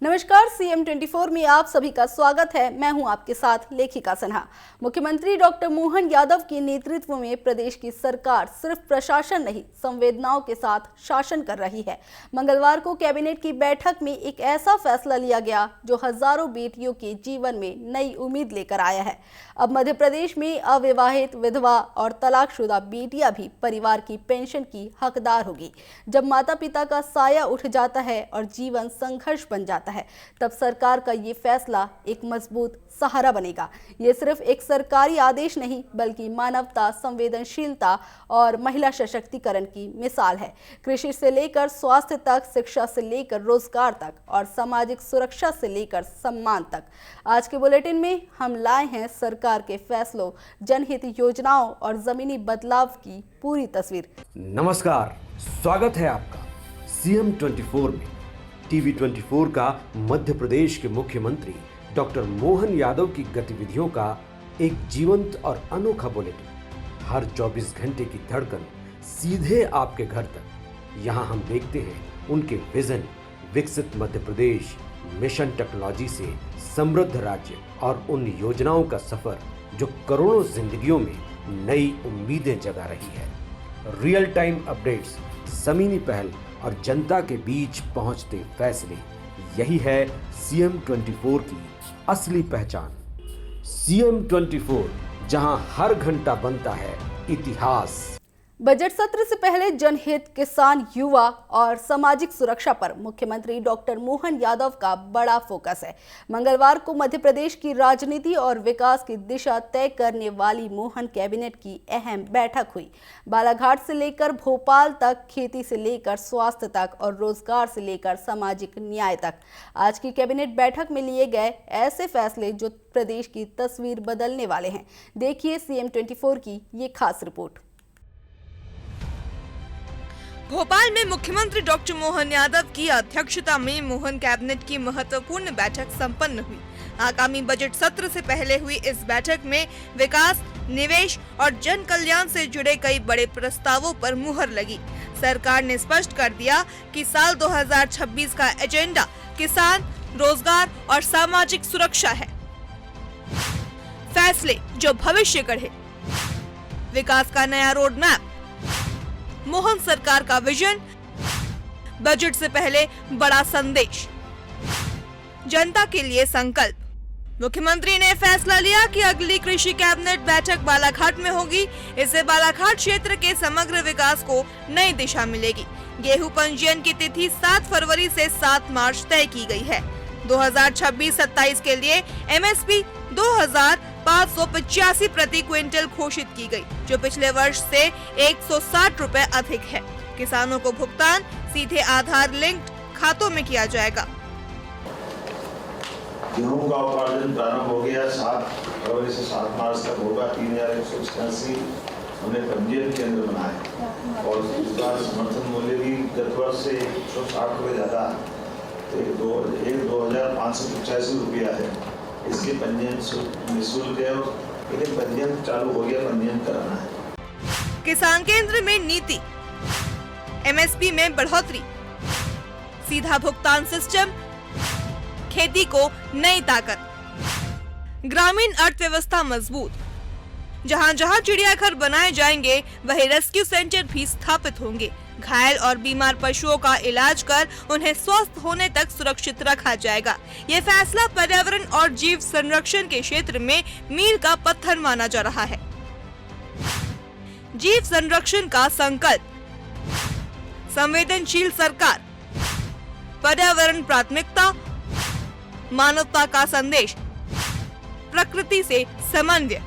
नमस्कार, CM 24 में आप सभी का स्वागत है। मैं हूं आपके साथ लेखिका सिन्हा। मुख्यमंत्री डॉक्टर मोहन यादव के नेतृत्व में प्रदेश की सरकार सिर्फ प्रशासन नहीं, संवेदनाओं के साथ शासन कर रही है। मंगलवार को कैबिनेट की बैठक में एक ऐसा फैसला लिया गया जो हजारों बेटियों के जीवन में नई उम्मीद लेकर आया है। अब मध्य प्रदेश में अविवाहित, विधवा और तलाकशुदा बेटियां भी परिवार की पेंशन की हकदार होगी। जब माता पिता का साया उठ जाता है और जीवन संघर्ष बन जाता है, तब सरकार का ये फैसला एक मजबूत सहारा बनेगा। ये सिर्फ एक सरकारी आदेश नहीं, बल्कि मानवता, संवेदनशीलता और महिला सशक्तिकरण की मिसाल है। कृषि से लेकर स्वास्थ्य तक, शिक्षा से लेकर रोजगार तक और सामाजिक सुरक्षा से लेकर सम्मान तक। आज के बुलेटिन में हम लाए हैं सरकार के फैसलों, जनहित योजनाओं और जमीनी बदलाव की पूरी तस्वीर। नमस्कार, स्वागत है आपका CM 24 में। TV 24 का मध्य प्रदेश के मुख्यमंत्री डॉक्टर मोहन यादव की गतिविधियों का एक जीवंत और अनोखा बुलेटिन। हर 24 घंटे की धड़कन सीधे आपके घर तक। यहाँ हम देखते हैं उनके विजन, विकसित मध्य प्रदेश, मिशन टेक्नोलॉजी से समृद्ध राज्य और उन योजनाओं का सफर जो करोड़ों जिंदगियों में नई उम्मीदें जगा रही है। रियल टाइम अपडेट्स, जमीनी पहल और जनता के बीच पहुंचते फैसले, यही है CM 24 की असली पहचान। CM 24, जहां हर घंटा बनता है इतिहास। बजट सत्र से पहले जनहित, किसान, युवा और सामाजिक सुरक्षा पर मुख्यमंत्री डॉक्टर मोहन यादव का बड़ा फोकस है। मंगलवार को मध्य प्रदेश की राजनीति और विकास की दिशा तय करने वाली मोहन कैबिनेट की अहम बैठक हुई। बालाघाट से लेकर भोपाल तक, खेती से लेकर स्वास्थ्य तक और रोजगार से लेकर सामाजिक न्याय तक। आज की कैबिनेट बैठक में लिए गए ऐसे फैसले जो प्रदेश की तस्वीर बदलने वाले हैं। देखिए CM 24 की ये खास रिपोर्ट। भोपाल में मुख्यमंत्री डॉक्टर मोहन यादव की अध्यक्षता में मोहन कैबिनेट की महत्वपूर्ण बैठक संपन्न हुई। आगामी बजट सत्र से पहले हुई इस बैठक में विकास, निवेश और जन कल्याण से जुड़े कई बड़े प्रस्तावों पर मुहर लगी। सरकार ने स्पष्ट कर दिया कि साल 2026 का एजेंडा किसान, रोजगार और सामाजिक सुरक्षा है। फैसले जो भविष्य गढ़े, विकास का नया रोड मैप, मोहन सरकार का विजन, बजट से पहले बड़ा संदेश, जनता के लिए संकल्प। मुख्यमंत्री ने फैसला लिया कि अगली कृषि कैबिनेट बैठक बालाघाट में होगी। इससे बालाघाट क्षेत्र के समग्र विकास को नई दिशा मिलेगी। गेहूं पंजीयन की तिथि 7 फरवरी से 7 मार्च तय की गई है। 2026-27 के लिए MSP 2585 प्रति क्विंटल घोषित की गई, जो पिछले वर्ष से 160 रुपए अधिक है। किसानों को भुगतान सीधे आधार लिंक्ड खातों में किया जाएगा। गेहूं का उत्पादन प्रारंभ हो गया। 7 फरवरी से 7 मार्च तक होगा। 3186 हमने पंजीयन केंद्र बनाए और इस बार समर्थन मूल्य भी गत वर्ष से 160 रुपए ज्यादा, 2585 रुपया है। इसके पंजीयन निःशुल्क है, लेकिन पंजीयन चालू हो गया, पंजीयन कराना है। किसान केंद्र में नीति, MSP में बढ़ोतरी, सीधा भुगतान सिस्टम, खेती को नई ताकत, ग्रामीण अर्थव्यवस्था मजबूत। जहां जहां चिड़ियाघर बनाए जाएंगे, वहीं रेस्क्यू सेंटर भी स्थापित होंगे। घायल और बीमार पशुओं का इलाज कर उन्हें स्वस्थ होने तक सुरक्षित रखा जाएगा। ये फैसला पर्यावरण और जीव संरक्षण के क्षेत्र में मील का पत्थर माना जा रहा है। जीव संरक्षण का संकल्प, संवेदनशील सरकार, पर्यावरण प्राथमिकता, मानवता का संदेश, प्रकृति से समन्वय।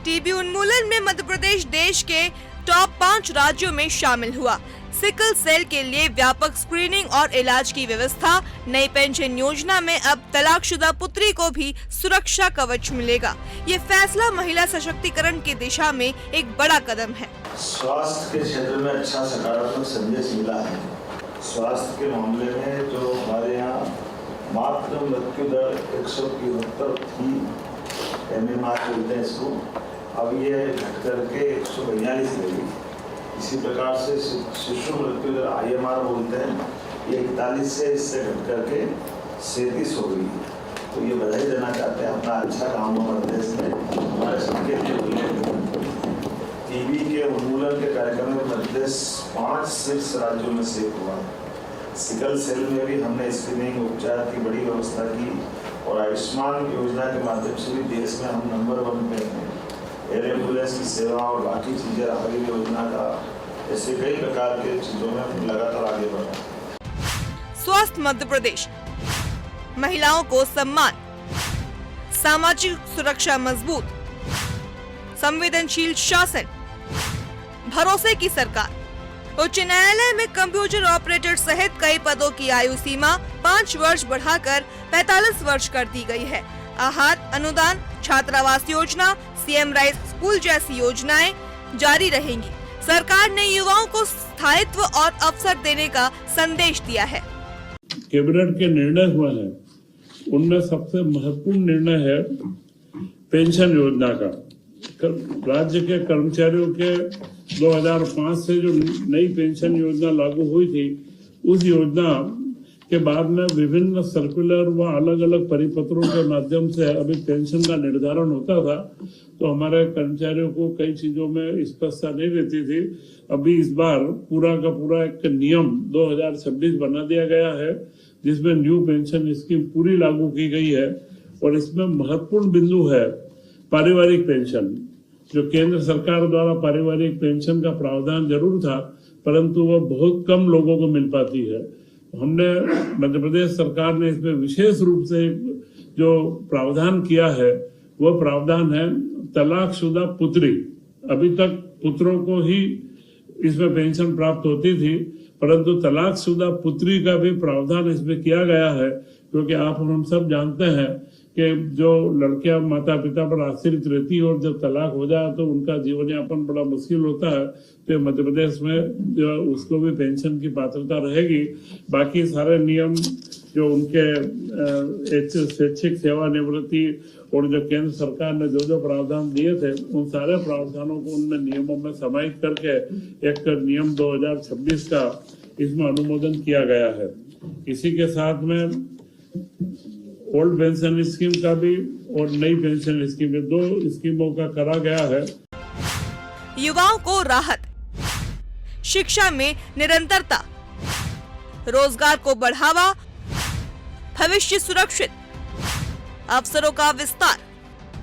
टीबी उन्मूलन में मध्य प्रदेश देश के टॉप 5 राज्यों में शामिल हुआ। सिकल सेल के लिए व्यापक स्क्रीनिंग और इलाज की व्यवस्था। नई पेंशन योजना में अब तलाकशुदा पुत्री को भी सुरक्षा कवच मिलेगा। ये फैसला महिला सशक्तिकरण की दिशा में एक बड़ा कदम है। स्वास्थ्य के क्षेत्र में अच्छा सकारात्मक संदेश मिला है। स्वास्थ्य के मामले में जो हमारे यहाँ मातृ मृत्यु दर 173 थी, MMR बोलते हैं इसको, अब ये घट करके 142 रही। इसी प्रकार से शिशु मृत्यु दर IMR बोलते हैं, ये 41 से इससे घट करके 37 हो गई। तो ये बधाई देना चाहते हैं, अपना अच्छा काम हुआ प्रदेश में, हमारे सबके लिए उल्लेखनीय। टीबी के उन्मूलन के कार्यक्रम में प्रदेश 5 शीर्ष राज्यों में से हुआ। सिकल सेल में भी हमने स्क्रीनिंग उपचार की बड़ी व्यवस्था की और आयुष्मान योजना के माध्यम से भी देश में हम नंबर 1 पे हैं। एयर एम्बुलेंस की सेवा और बाकी चीजें आगे योजना का, ऐसे कई प्रकार के चीजों में हम लगातार आगे बढ़ रहे हैं। स्वस्थ मध्य प्रदेश, महिलाओं को सम्मान, सामाजिक सुरक्षा मजबूत, संवेदनशील शासन, भरोसे की सरकार। उच्च न्यायालय में कंप्यूटर ऑपरेटर सहित कई पदों की आयु सीमा 5 वर्ष बढ़ाकर 45 वर्ष कर दी गई है। आहार अनुदान, छात्रावास योजना, सीएम राइस स्कूल जैसी योजनाएं जारी रहेंगी। सरकार ने युवाओं को स्थायित्व और अवसर देने का संदेश दिया है। कैबिनेट के निर्णय हुए हैं, उनमें सबसे महत्वपूर्ण निर्णय है पेंशन योजना का। राज्य के कर्मचारियों के 2005 से जो नई पेंशन योजना लागू हुई थी, उस योजना के बाद में विभिन्न सर्कुलर व अलग अलग परिपत्रों के माध्यम से अभी पेंशन का निर्धारण होता था, तो हमारे कर्मचारियों को कई चीजों में स्पष्टता नहीं रहती थी। अभी इस बार पूरा का पूरा एक नियम 2026 बना दिया गया है, जिसमें न्यू पेंशन स्कीम पूरी लागू की गई है। और इसमें महत्वपूर्ण बिंदु है पारिवारिक पेंशन। जो केंद्र सरकार द्वारा पारिवारिक पेंशन का प्रावधान जरूर था, परंतु वह बहुत कम लोगों को मिल पाती है। हमने मध्य प्रदेश सरकार ने इसमें विशेष रूप से जो प्रावधान किया है, वह प्रावधान है तलाकशुदा पुत्री। अभी तक पुत्रों को ही इसमें पेंशन प्राप्त होती थी, परंतु तलाकशुदा पुत्री का भी प्रावधान इसमें किया गया है, क्योंकि आप हम सब जानते हैं कि जो लड़कियां माता पिता पर आश्रित रहती है और जब तलाक हो जाए तो उनका जीवन यापन बड़ा मुश्किल होता है। तो मध्य प्रदेश में जो उसको भी पेंशन की पात्रता रहेगी। बाकी सारे नियम जो उनके स्वैच्छिक सेवानिवृत्ति और जो केंद्र सरकार ने जो प्रावधान दिए थे, उन सारे प्रावधानों को उनमें नियमों में समाहित करके एक नियम 2026 का इसमें अनुमोदन किया गया है। इसी के साथ में ओल्ड पेंशन स्कीम का भी और नई पेंशन स्कीम, 2 स्कीमों का करा गया है। युवाओं को राहत, शिक्षा में निरंतरता, रोजगार को बढ़ावा, भविष्य सुरक्षित, अवसरों का विस्तार।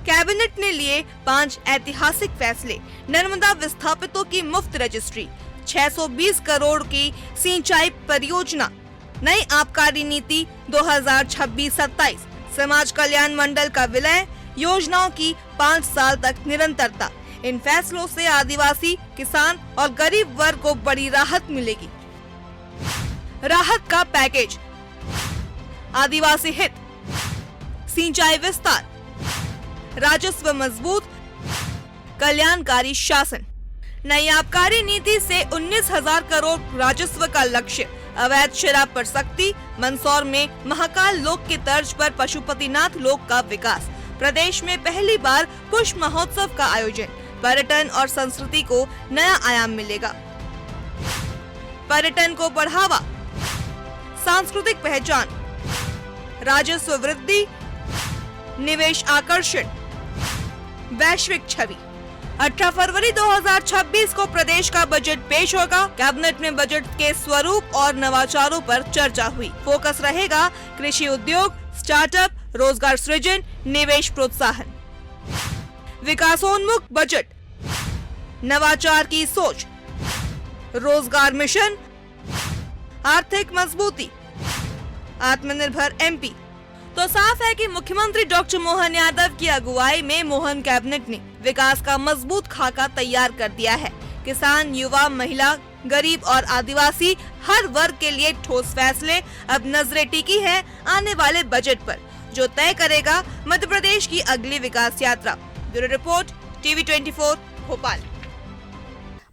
कैबिनेट ने लिए 5 ऐतिहासिक फैसले। नर्मदा विस्थापितों की मुफ्त रजिस्ट्री, 620 करोड़ की सिंचाई परियोजना, नई आबकारी नीति 2026-27, समाज कल्याण मंडल का विलय, योजनाओं की 5 साल तक निरंतरता। इन फैसलों से आदिवासी, किसान और गरीब वर्ग को बड़ी राहत मिलेगी। राहत का पैकेज, आदिवासी हित, सिंचाई विस्तार, राजस्व मजबूत, कल्याणकारी शासन। नई आबकारी नीति से 19,000 करोड़ राजस्व का लक्ष्य। अवैध शराब पर सख्ती, मंदसौर में महाकाल लोक की तर्ज पर पशुपतिनाथ लोक का विकास। प्रदेश में पहली बार पुष्प महोत्सव का आयोजन। पर्यटन और संस्कृति को नया आयाम मिलेगा। पर्यटन को बढ़ावा, सांस्कृतिक पहचान, राजस्व वृद्धि, निवेश आकर्षण, वैश्विक छवि। 18 फरवरी 2026 को प्रदेश का बजट पेश होगा। कैबिनेट में बजट के स्वरूप और नवाचारों पर चर्चा हुई। फोकस रहेगा कृषि उद्योग, स्टार्टअप, रोजगार सृजन, निवेश प्रोत्साहन। विकासोन्मुख बजट, नवाचार की सोच, रोजगार मिशन, आर्थिक मजबूती, आत्मनिर्भर एमपी। तो साफ है कि मुख्यमंत्री डॉक्टर मोहन यादव की अगुवाई में मोहन कैबिनेट ने विकास का मजबूत खाका तैयार कर दिया है। किसान, युवा, महिला, गरीब और आदिवासी हर वर्ग के लिए ठोस फैसले। अब नजरें टिकी है आने वाले बजट पर, जो तय करेगा मध्य प्रदेश की अगली विकास यात्रा। Bureau report, TV 24 Bhopal.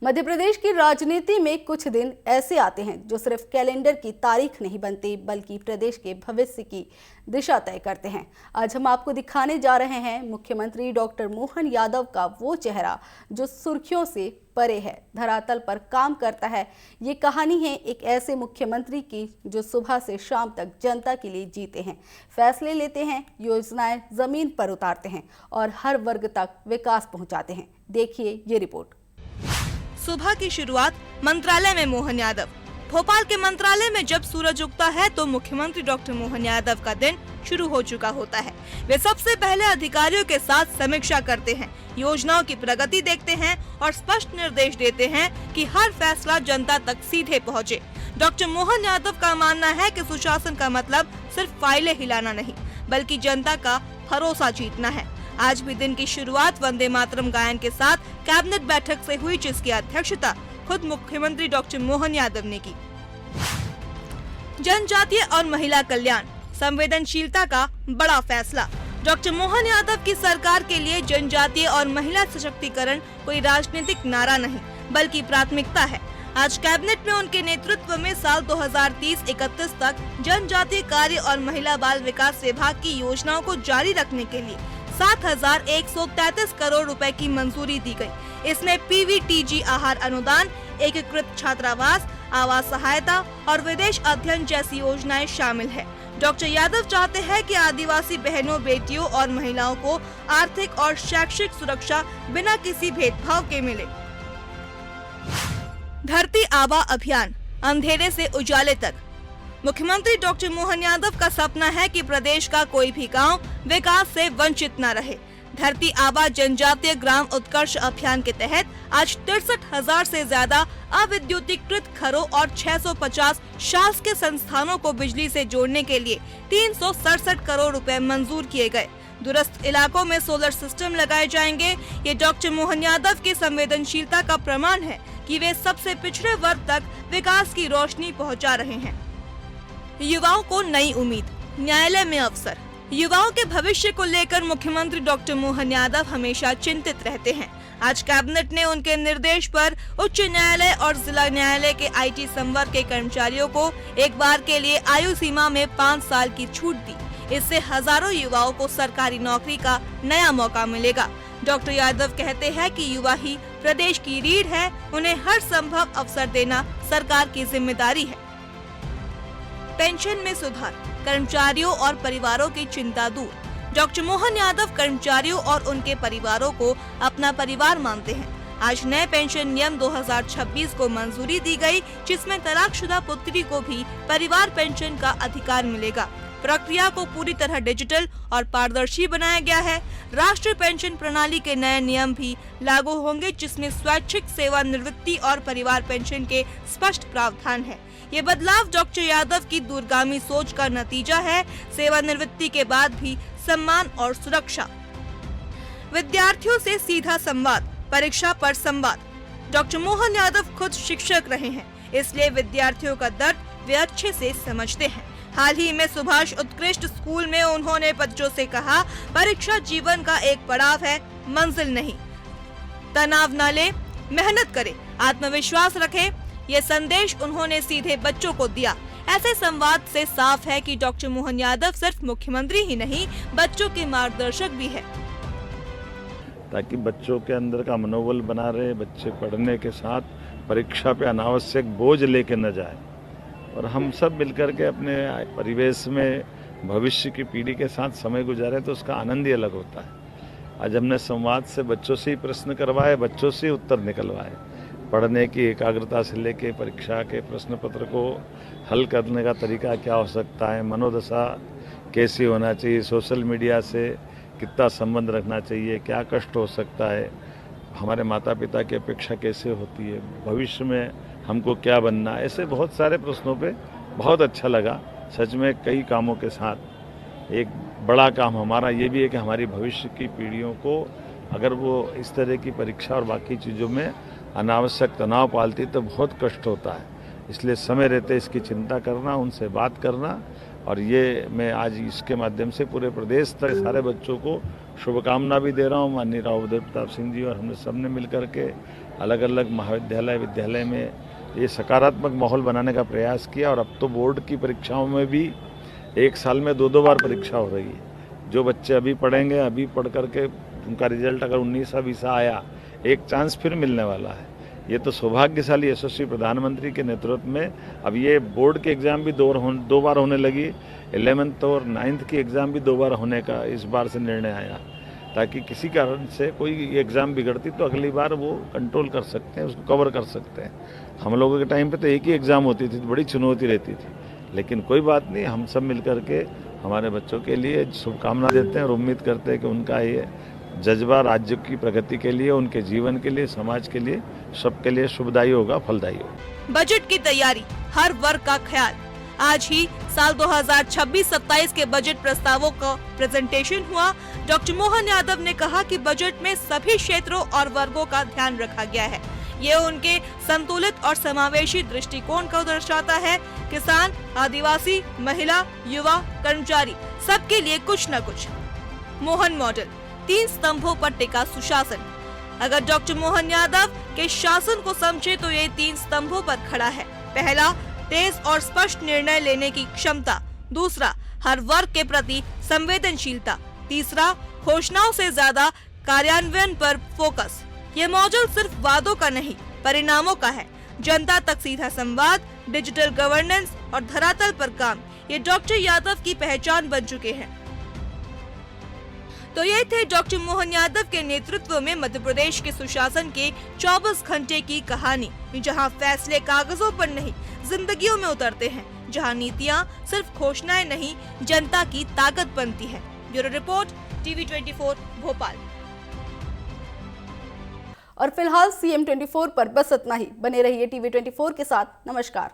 Madhya Pradesh की राजनीति में कुछ दिन ऐसे आते हैं जो सिर्फ कैलेंडर की तारीख नहीं बनते बल्कि प्रदेश के भविष्य की दिशा तय करते हैं। आज हम आपको दिखाने जा रहे हैं मुख्यमंत्री डॉक्टर मोहन यादव का वो चेहरा जो सुर्खियों से परे है, धरातल पर काम करता है। ये कहानी है एक ऐसे मुख्यमंत्री की जो सुबह से शाम तक जनता के लिए जीते हैं, फैसले लेते हैं, योजनाएं जमीन पर उतारते हैं और हर वर्ग तक विकास पहुंचाते हैं। देखिए ये रिपोर्ट। सुबह की शुरुआत मंत्रालय में मोहन यादव। भोपाल के मंत्रालय में जब सूरज उगता है तो मुख्यमंत्री डॉक्टर मोहन यादव का दिन शुरू हो चुका होता है। वे सबसे पहले अधिकारियों के साथ समीक्षा करते हैं, योजनाओं की प्रगति देखते हैं और स्पष्ट निर्देश देते हैं कि हर फैसला जनता तक सीधे पहुंचे। डॉक्टर मोहन यादव का मानना है कि सुशासन का मतलब सिर्फ फाइलें हिलाना नहीं बल्कि जनता का भरोसा जीतना है। आज भी दिन की शुरुआत वंदे मातरम गायन के साथ कैबिनेट बैठक से हुई, जिसकी अध्यक्षता खुद मुख्यमंत्री डॉक्टर मोहन यादव ने की। जनजातीय और महिला कल्याण, संवेदनशीलता का बड़ा फैसला। डॉक्टर मोहन यादव की सरकार के लिए जनजातीय और महिला सशक्तिकरण कोई राजनीतिक नारा नहीं बल्कि प्राथमिकता है। आज कैबिनेट में उनके नेतृत्व में साल 2030-31 तक जनजातीय कार्य और महिला बाल विकास विभाग की योजनाओं को जारी रखने के लिए 7,133 करोड़ रुपए की मंजूरी दी गई। इसमें पीवीटीजी आहार अनुदान, एकीकृत छात्रावास, आवास सहायता और विदेश अध्ययन जैसी योजनाएं शामिल है। डॉक्टर यादव चाहते हैं कि आदिवासी बहनों, बेटियों और महिलाओं को आर्थिक और शैक्षिक सुरक्षा बिना किसी भेदभाव के मिले। धरती आबा अभियान, अंधेरे से उजाले तक। मुख्यमंत्री डॉक्टर मोहन यादव का सपना है कि प्रदेश का कोई भी गांव विकास से वंचित न रहे। धरती आबा जनजातीय ग्राम उत्कर्ष अभियान के तहत आज 63,000 से ज्यादा अविद्युतीकृत घरों और 650 शासकीय संस्थानों को बिजली से जोड़ने के लिए 367 करोड़ रुपए मंजूर किए गए। दूरस्थ इलाकों में सोलर सिस्टम लगाए जाएंगे। ये डॉक्टर मोहन यादव की संवेदनशीलता का प्रमाण है कि वे सबसे पिछड़े वर्ग तक विकास की रोशनी पहुंचा रहे हैं। युवाओं को नई उम्मीद, न्यायालय में अवसर। युवाओं के भविष्य को लेकर मुख्यमंत्री डॉक्टर मोहन यादव हमेशा चिंतित रहते हैं। आज कैबिनेट ने उनके निर्देश पर उच्च न्यायालय और जिला न्यायालय के IT संवर्ग के कर्मचारियों को एक बार के लिए आयु सीमा में 5 साल की छूट दी। इससे हजारों युवाओं को सरकारी नौकरी का नया मौका मिलेगा। डॉक्टर यादव कहते हैं कि युवा ही प्रदेश की रीढ़ है, उन्हें हर संभव अवसर देना सरकार की जिम्मेदारी है। पेंशन में सुधार, कर्मचारियों और परिवारों की चिंता दूर। डॉक्टर मोहन यादव कर्मचारियों और उनके परिवारों को अपना परिवार मानते हैं। आज नए पेंशन नियम 2026 को मंजूरी दी गई, जिसमें तलाकशुदा पुत्री को भी परिवार पेंशन का अधिकार मिलेगा। प्रक्रिया को पूरी तरह डिजिटल और पारदर्शी बनाया गया है। राष्ट्रीय पेंशन प्रणाली के नए नियम भी लागू होंगे, जिसमें स्वैच्छिक सेवानिवृत्ति और परिवार पेंशन के स्पष्ट प्रावधान है। ये बदलाव डॉक्टर यादव की दूरगामी सोच का नतीजा है। सेवानिवृत्ति के बाद भी सम्मान और सुरक्षा। विद्यार्थियों से सीधा संवाद, परीक्षा पर संवाद। डॉक्टर मोहन यादव खुद शिक्षक रहे हैं, इसलिए विद्यार्थियों का दर्द वे अच्छे से समझते हैं। हाल ही में सुभाष उत्कृष्ट स्कूल में उन्होंने बच्चों से कहा, परीक्षा जीवन का एक पड़ाव है, मंजिल नहीं। तनाव न ले, मेहनत करें, आत्मविश्वास रखें। ये संदेश उन्होंने सीधे बच्चों को दिया। ऐसे संवाद से साफ है कि डॉक्टर मोहन यादव सिर्फ मुख्यमंत्री ही नहीं, बच्चों के मार्गदर्शक भी है। ताकि बच्चों के अंदर का मनोबल बना रहे, बच्चे पढ़ने के साथ परीक्षा पे अनावश्यक बोझ लेके न जाए और हम सब मिलकर के अपने परिवेश में भविष्य की पीढ़ी के साथ समय गुजारे तो उसका आनंद ही अलग होता है। आज हमने संवाद से बच्चों से ही प्रश्न करवाए, बच्चों से ही उत्तर निकलवाए। पढ़ने की एकाग्रता से लेके परीक्षा के प्रश्न पत्र को हल करने का तरीका क्या हो सकता है, मनोदशा कैसी होना चाहिए, सोशल मीडिया से कितना संबंध रखना चाहिए, क्या कष्ट हो सकता है, हमारे माता पिता की अपेक्षा कैसे होती है, भविष्य में हमको क्या बनना है, ऐसे बहुत सारे प्रश्नों पे बहुत अच्छा लगा। सच में कई कामों के साथ एक बड़ा काम हमारा ये भी है कि हमारी भविष्य की पीढ़ियों को अगर वो इस तरह की परीक्षा और बाकी चीज़ों में अनावश्यक तनाव पालती तो बहुत कष्ट होता है। इसलिए समय रहते इसकी चिंता करना, उनसे बात करना और ये मैं आज इसके माध्यम से पूरे प्रदेश तक सारे बच्चों को शुभकामना भी दे रहा हूँ। माननीय राव उदय प्रताप सिंह जी और हमने सबने मिलकर के अलग अलग महाविद्यालय विद्यालय में ये सकारात्मक माहौल बनाने का प्रयास किया। और अब तो बोर्ड की परीक्षाओं में भी एक साल में 2-2 बार परीक्षा हो रही है। जो बच्चे अभी पढ़ेंगे, अभी पढ़ करके उनका रिजल्ट अगर 19-20 आया, एक चांस फिर मिलने वाला है। ये तो सौभाग्यशाली यशस्वी प्रधानमंत्री के नेतृत्व में अब ये बोर्ड के एग्ज़ाम भी 2 बार होने लगी। 11th और 9th की एग्ज़ाम भी 2 बार होने का इस बार से निर्णय आया, ताकि किसी कारण से कोई एग्ज़ाम बिगड़ती तो अगली बार वो कंट्रोल कर सकते हैं, उसको कवर कर सकते हैं। हम लोगों के टाइम पे तो एक ही एग्ज़ाम होती थी, बड़ी चुनौती रहती थी, लेकिन कोई बात नहीं, हम सब मिलकर के हमारे बच्चों के लिए शुभकामना देते हैं और उम्मीद करते हैं कि उनका ये जज्बा राज्य की प्रगति के लिए, उनके जीवन के लिए, समाज के लिए, सबके लिए शुभदायी होगा, फलदायी होगा। बजट की तैयारी, हर वर्ग का ख्याल। आज ही साल 2026-27 के बजट प्रस्तावों का प्रेजेंटेशन हुआ। डॉक्टर मोहन यादव ने कहा कि बजट में सभी क्षेत्रों और वर्गों का ध्यान रखा गया है। ये उनके संतुलित और समावेशी दृष्टिकोण को दर्शाता है। किसान, आदिवासी, महिला, युवा, कर्मचारी, सबके लिए कुछ न कुछ। मोहन मॉडल, 3 स्तंभों पर टिका सुशासन। अगर डॉक्टर मोहन यादव के शासन को समझे तो ये 3 स्तंभों पर खड़ा है। पहला, तेज और स्पष्ट निर्णय लेने की क्षमता। दूसरा, हर वर्ग के प्रति संवेदनशीलता। तीसरा, घोषणाओं से ज्यादा कार्यान्वयन पर फोकस। ये मॉडल सिर्फ वादों का नहीं, परिणामों का है। जनता तक सीधा संवाद, डिजिटल गवर्नेंस और धरातल पर काम, ये डॉक्टर यादव की पहचान बन चुके हैं। तो ये थे डॉक्टर मोहन यादव के नेतृत्व में मध्य प्रदेश के सुशासन के 24 घंटे की कहानी, जहां फैसले कागजों पर नहीं, जिंदगियों में उतरते हैं, जहां नीतियां सिर्फ घोषणाएं नहीं, जनता की ताकत बनती है। Bureau report, TV 24 Bhopal. और फिलहाल CM 24 पर बस इतना ही। बने रहिए टीवी 24 के साथ। नमस्कार।